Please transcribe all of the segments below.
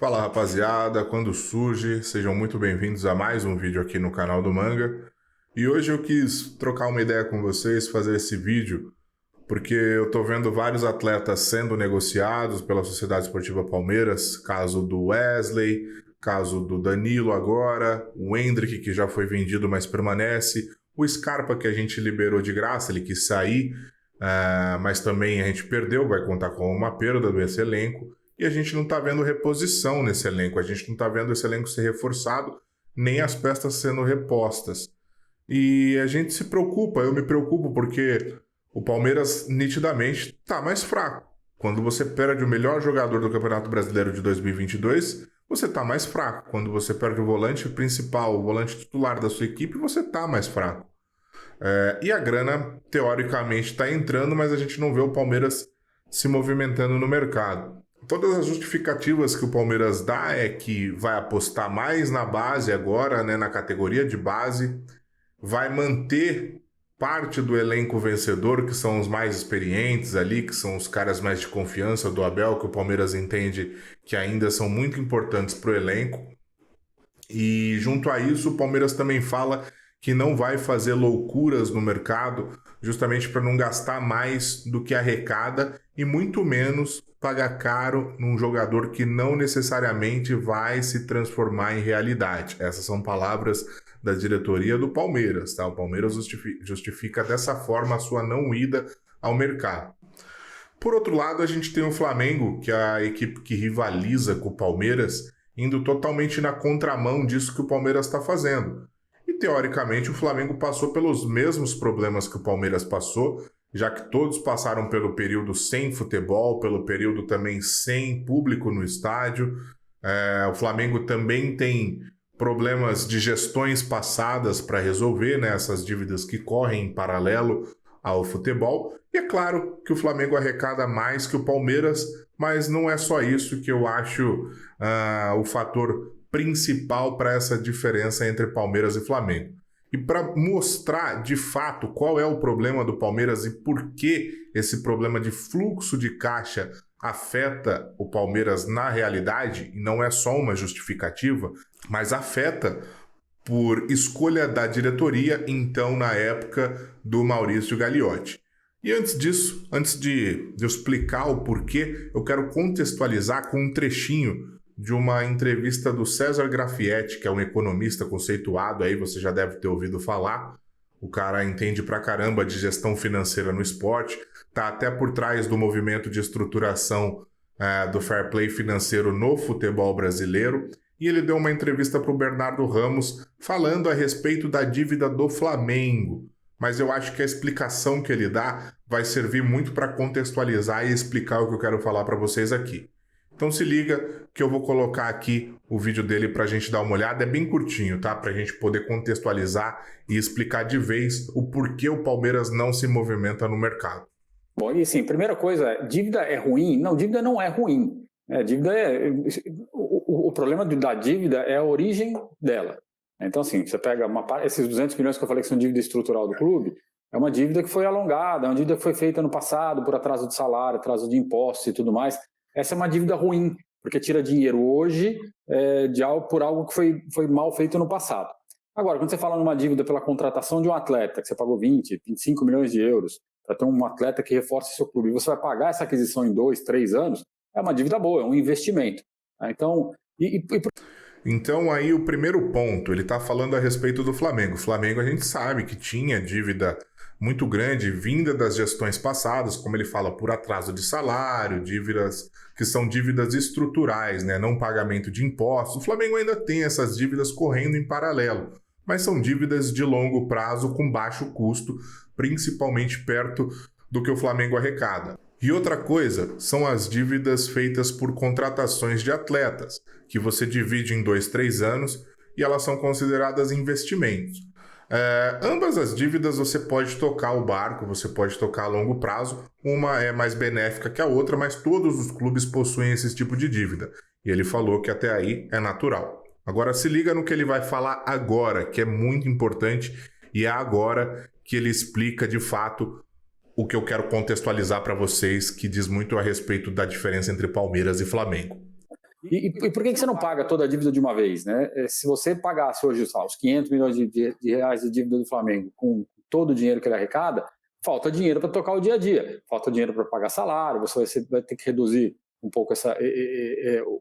Fala rapaziada, quando surge, sejam muito bem-vindos a mais um vídeo aqui no canal do Manga. E hoje eu quis trocar uma ideia com vocês, fazer esse vídeo, porque eu tô vendo vários atletas sendo negociados pela Sociedade Esportiva Palmeiras, caso do Wesley, caso do Danilo agora, o Endrick que já foi vendido mas permanece, o Scarpa que a gente liberou de graça, ele quis sair, mas também a gente perdeu, vai contar com uma perda desse elenco. E a gente não está vendo reposição nesse elenco, a gente não está vendo esse elenco ser reforçado, nem as peças sendo repostas. E a gente se preocupa, eu me preocupo porque o Palmeiras nitidamente está mais fraco. Quando você perde o melhor jogador do Campeonato Brasileiro de 2022, você está mais fraco. Quando você perde o volante principal, o volante titular da sua equipe, você está mais fraco. E a grana, teoricamente, está entrando, mas a gente não vê o Palmeiras se movimentando no mercado. Todas as justificativas que o Palmeiras dá é que vai apostar mais na base agora, né, na categoria de base, vai manter parte do elenco vencedor, que são os mais experientes ali, que são os caras mais de confiança do Abel, que o Palmeiras entende que ainda são muito importantes para o elenco. E junto a isso, o Palmeiras também fala que não vai fazer loucuras no mercado, justamente para não gastar mais do que arrecada e muito menos pagar caro num jogador que não necessariamente vai se transformar em realidade. Essas são palavras da diretoria do Palmeiras, tá? O Palmeiras justifica dessa forma a sua não ida ao mercado. Por outro lado, a gente tem o Flamengo, que é a equipe que rivaliza com o Palmeiras, indo totalmente na contramão disso que o Palmeiras está fazendo. E teoricamente o Flamengo passou pelos mesmos problemas que o Palmeiras passou, já que todos passaram pelo período sem futebol, pelo período também sem público no estádio. O Flamengo também tem problemas de gestões passadas para resolver, né, essas dívidas que correm em paralelo ao futebol. E é claro que o Flamengo arrecada mais que o Palmeiras, mas não é só isso que eu acho o fator principal para essa diferença entre Palmeiras e Flamengo. E para mostrar de fato qual é o problema do Palmeiras e por que esse problema de fluxo de caixa afeta o Palmeiras na realidade, e não é só uma justificativa, mas afeta por escolha da diretoria, então na época do Maurício Gagliotti. E antes disso, antes de eu explicar o porquê, eu quero contextualizar com um trechinho de uma entrevista do César Grafietti, que é um economista conceituado, aí você já deve ter ouvido falar. O cara entende pra caramba de gestão financeira no esporte, tá até por trás do movimento de estruturação do fair play financeiro no futebol brasileiro. E ele deu uma entrevista para o Bernardo Ramos falando a respeito da dívida do Flamengo. Mas eu acho que a explicação que ele dá vai servir muito para contextualizar e explicar o que eu quero falar para vocês aqui. Então se liga que eu vou colocar aqui o vídeo dele para a gente dar uma olhada. É bem curtinho, tá? Para a gente poder contextualizar e explicar de vez o porquê o Palmeiras não se movimenta no mercado. Bom, e assim, primeira coisa, dívida é ruim? Não, dívida não é ruim. Dívida o problema da dívida é a origem dela. Então, assim, você pega esses 200 milhões que eu falei que são dívida estrutural do clube, é uma dívida que foi alongada, é uma dívida que foi feita no passado por atraso de salário, atraso de impostos e tudo mais. Essa é uma dívida ruim, porque tira dinheiro hoje por algo que foi mal feito no passado. Agora, quando você fala numa dívida pela contratação de um atleta, que você pagou 20, 25 milhões de euros, para ter um atleta que reforce seu clube, e você vai pagar essa aquisição em 2, 3 anos, é uma dívida boa, é um investimento. Então, Então aí o primeiro ponto, ele está falando a respeito do Flamengo. O Flamengo a gente sabe que tinha dívida muito grande vinda das gestões passadas, como ele fala, por atraso de salário, dívidas que são dívidas estruturais, né? Não pagamento de impostos. O Flamengo ainda tem essas dívidas correndo em paralelo, mas são dívidas de longo prazo com baixo custo, principalmente perto do que o Flamengo arrecada. E outra coisa são as dívidas feitas por contratações de atletas, que você divide em 2, 3 anos e elas são consideradas investimentos. Ambas as dívidas você pode tocar o barco, você pode tocar a longo prazo, uma é mais benéfica que a outra, mas todos os clubes possuem esse tipo de dívida. E ele falou que até aí é natural. Agora se liga no que ele vai falar agora, que é muito importante, e é agora que ele explica de fato o que eu quero contextualizar para vocês, que diz muito a respeito da diferença entre Palmeiras e Flamengo. E por que você não paga toda a dívida de uma vez, né? Se você pagasse hoje os 500 milhões de reais de dívida do Flamengo com todo o dinheiro que ele arrecada, falta dinheiro para tocar o dia a dia, falta dinheiro para pagar salário, você vai ter que reduzir um pouco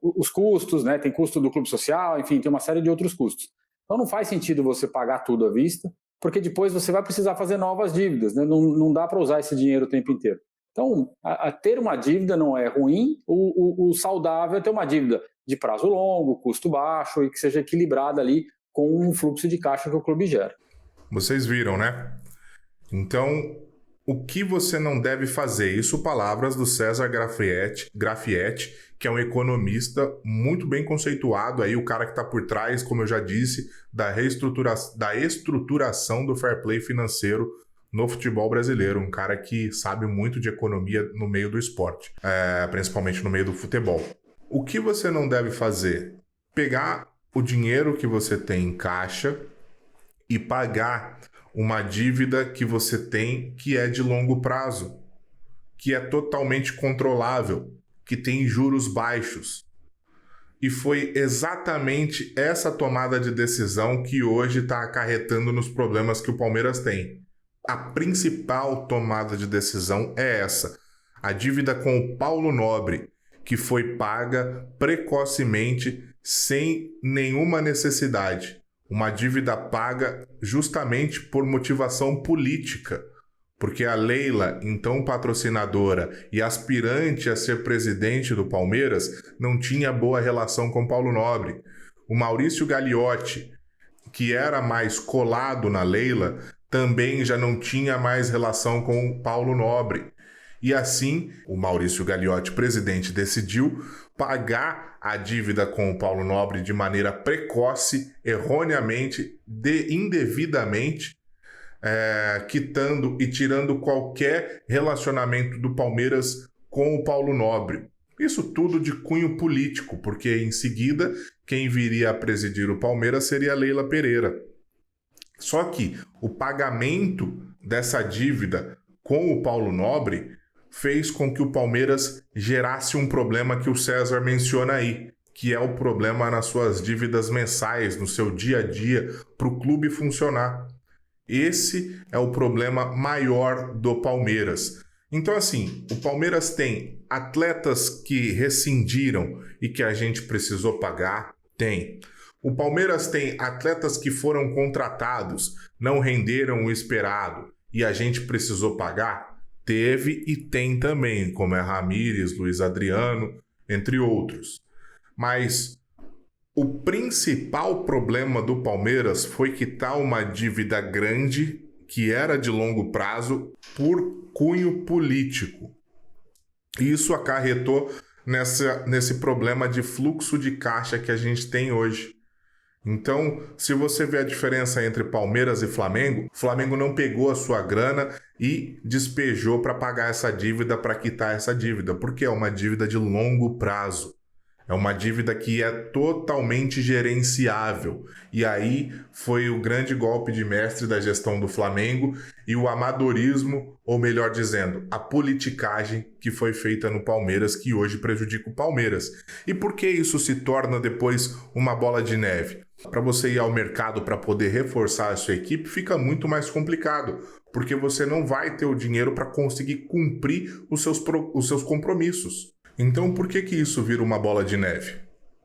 os custos, né? Tem custo do clube social, enfim, tem uma série de outros custos. Então não faz sentido você pagar tudo à vista, porque depois você vai precisar fazer novas dívidas, né? Não dá para usar esse dinheiro o tempo inteiro. Então, ter uma dívida não é ruim, o saudável é ter uma dívida de prazo longo, custo baixo e que seja equilibrada ali com um fluxo de caixa que o clube gera. Vocês viram, né? Então, o que você não deve fazer? Isso palavras do César Grafietti, que é um economista muito bem conceituado, aí o cara que está por trás, como eu já disse, da estruturação do fair play financeiro no futebol brasileiro, um cara que sabe muito de economia no meio do esporte, principalmente no meio do futebol. O que você não deve fazer? Pegar o dinheiro que você tem em caixa e pagar uma dívida que você tem que é de longo prazo, que é totalmente controlável, que tem juros baixos. E foi exatamente essa tomada de decisão que hoje está acarretando nos problemas que o Palmeiras tem. A principal tomada de decisão é essa. A dívida com o Paulo Nobre, que foi paga precocemente, sem nenhuma necessidade. Uma dívida paga justamente por motivação política. Porque a Leila, então patrocinadora e aspirante a ser presidente do Palmeiras, não tinha boa relação com Paulo Nobre. O Maurício Gagliotti, que era mais colado na Leila, também já não tinha mais relação com o Paulo Nobre. E assim, o Maurício Gagliotti, presidente, decidiu pagar a dívida com o Paulo Nobre de maneira precoce, erroneamente, indevidamente, quitando e tirando qualquer relacionamento do Palmeiras com o Paulo Nobre. Isso tudo de cunho político, porque em seguida quem viria a presidir o Palmeiras seria a Leila Pereira. Só que o pagamento dessa dívida com o Paulo Nobre fez com que o Palmeiras gerasse um problema que o César menciona aí, que é o problema nas suas dívidas mensais, no seu dia a dia, para o clube funcionar. Esse é o problema maior do Palmeiras. Então, assim, o Palmeiras tem atletas que rescindiram e que a gente precisou pagar? Tem. O Palmeiras tem atletas que foram contratados, não renderam o esperado e a gente precisou pagar? Teve e tem também, como é Ramírez, Luiz Adriano, entre outros. Mas o principal problema do Palmeiras foi quitar uma dívida grande, que era de longo prazo, por cunho político. Isso acarretou nesse problema de fluxo de caixa que a gente tem hoje. Então, se você vê a diferença entre Palmeiras e Flamengo, o Flamengo não pegou a sua grana e despejou para pagar essa dívida, para quitar essa dívida, porque é uma dívida de longo prazo. É uma dívida que é totalmente gerenciável. E aí foi o grande golpe de mestre da gestão do Flamengo e o amadorismo, ou melhor dizendo, a politicagem que foi feita no Palmeiras, que hoje prejudica o Palmeiras. E por que isso se torna depois uma bola de neve? Para você ir ao mercado para poder reforçar a sua equipe, fica muito mais complicado, porque você não vai ter o dinheiro para conseguir cumprir os seus compromissos. Então, por que isso vira uma bola de neve?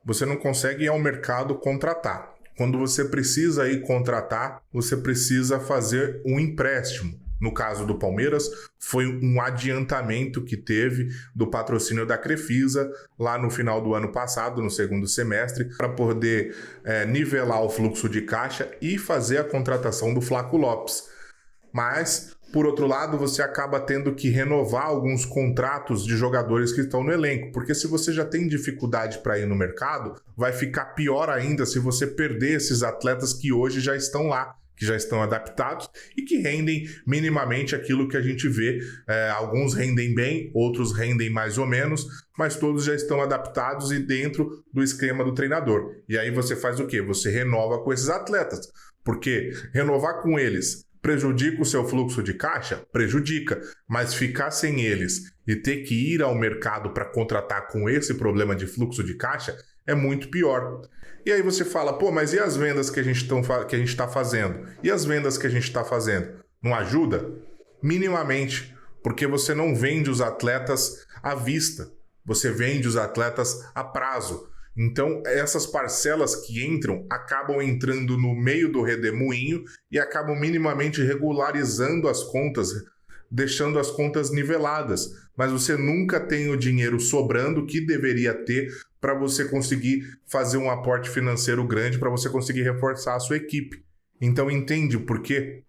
Você não consegue ir ao mercado contratar. Quando você precisa ir contratar, você precisa fazer um empréstimo. No caso do Palmeiras, foi um adiantamento que teve do patrocínio da Crefisa lá no final do ano passado, no segundo semestre, para poder nivelar o fluxo de caixa e fazer a contratação do Flaco Lopes. Mas, por outro lado, você acaba tendo que renovar alguns contratos de jogadores que estão no elenco, porque se você já tem dificuldade para ir no mercado, vai ficar pior ainda se você perder esses atletas que hoje já estão lá, que já estão adaptados e que rendem minimamente aquilo que a gente vê. Alguns rendem bem, outros rendem mais ou menos, mas todos já estão adaptados e dentro do esquema do treinador. E aí você faz o quê? Você renova com esses atletas, porque renovar com eles Prejudica o seu fluxo de caixa? Prejudica, mas ficar sem eles e ter que ir ao mercado para contratar com esse problema de fluxo de caixa é muito pior. E aí você fala, pô, mas e as vendas que a gente está fazendo? E as vendas que a gente está fazendo? Não ajuda? Minimamente, porque você não vende os atletas à vista, você vende os atletas a prazo. Então, essas parcelas que entram acabam entrando no meio do redemoinho e acabam minimamente regularizando as contas, deixando as contas niveladas. Mas você nunca tem o dinheiro sobrando que deveria ter para você conseguir fazer um aporte financeiro grande, para você conseguir reforçar a sua equipe. Então, entende por quê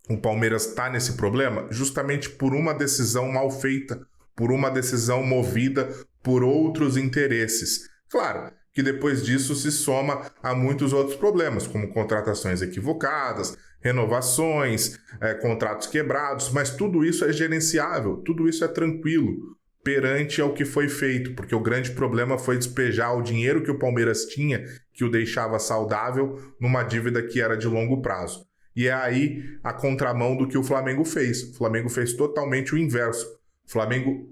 o Palmeiras está nesse problema? Justamente por uma decisão mal feita, por uma decisão movida por outros interesses. Claro que depois disso se soma a muitos outros problemas, como contratações equivocadas, renovações, contratos quebrados, mas tudo isso é gerenciável, tudo isso é tranquilo perante ao que foi feito, porque o grande problema foi despejar o dinheiro que o Palmeiras tinha, que o deixava saudável, numa dívida que era de longo prazo. E é aí a contramão do que o Flamengo fez. O Flamengo fez totalmente o inverso. O Flamengo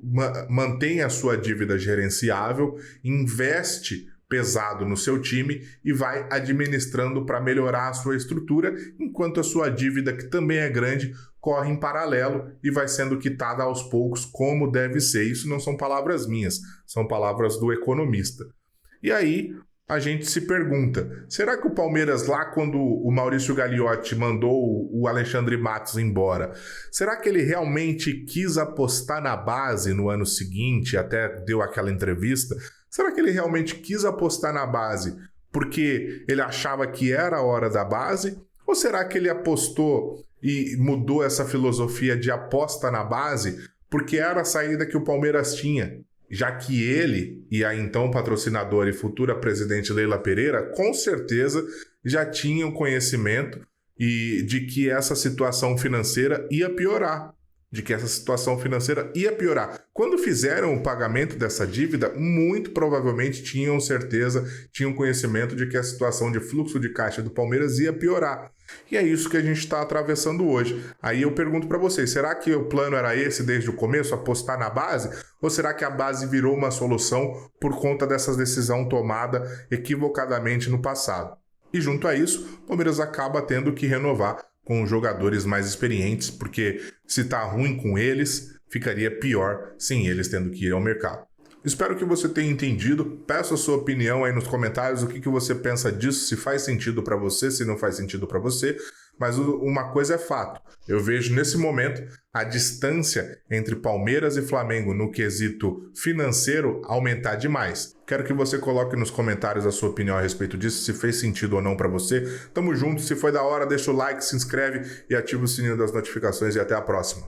mantém a sua dívida gerenciável, investe pesado no seu time e vai administrando para melhorar a sua estrutura, enquanto a sua dívida, que também é grande, corre em paralelo e vai sendo quitada aos poucos, como deve ser. Isso não são palavras minhas, são palavras do economista. E aí a gente se pergunta, será que o Palmeiras, lá quando o Maurício Gagliotti mandou o Alexandre Matos embora, será que ele realmente quis apostar na base no ano seguinte, até deu aquela entrevista? Será que ele realmente quis apostar na base porque ele achava que era a hora da base? Ou será que ele apostou e mudou essa filosofia de aposta na base porque era a saída que o Palmeiras tinha? Já que ele e a então patrocinadora e futura presidente Leila Pereira, com certeza já tinham conhecimento de que essa situação financeira ia piorar. Quando fizeram o pagamento dessa dívida, muito provavelmente tinham certeza, tinham conhecimento de que a situação de fluxo de caixa do Palmeiras ia piorar. E é isso que a gente está atravessando hoje. Aí eu pergunto para vocês, será que o plano era esse desde o começo, apostar na base? Ou será que a base virou uma solução por conta dessa decisão tomada equivocadamente no passado? E junto a isso, o Palmeiras acaba tendo que renovar com jogadores mais experientes, porque se tá ruim com eles, ficaria pior sem eles tendo que ir ao mercado. Espero que você tenha entendido. Peço a sua opinião aí nos comentários, o que você pensa disso, se faz sentido para você, se não faz sentido para você. Mas uma coisa é fato, eu vejo nesse momento a distância entre Palmeiras e Flamengo no quesito financeiro aumentar demais. Quero que você coloque nos comentários a sua opinião a respeito disso, se fez sentido ou não para você. Tamo junto, se foi da hora, deixa o like, se inscreve e ativa o sininho das notificações e até a próxima.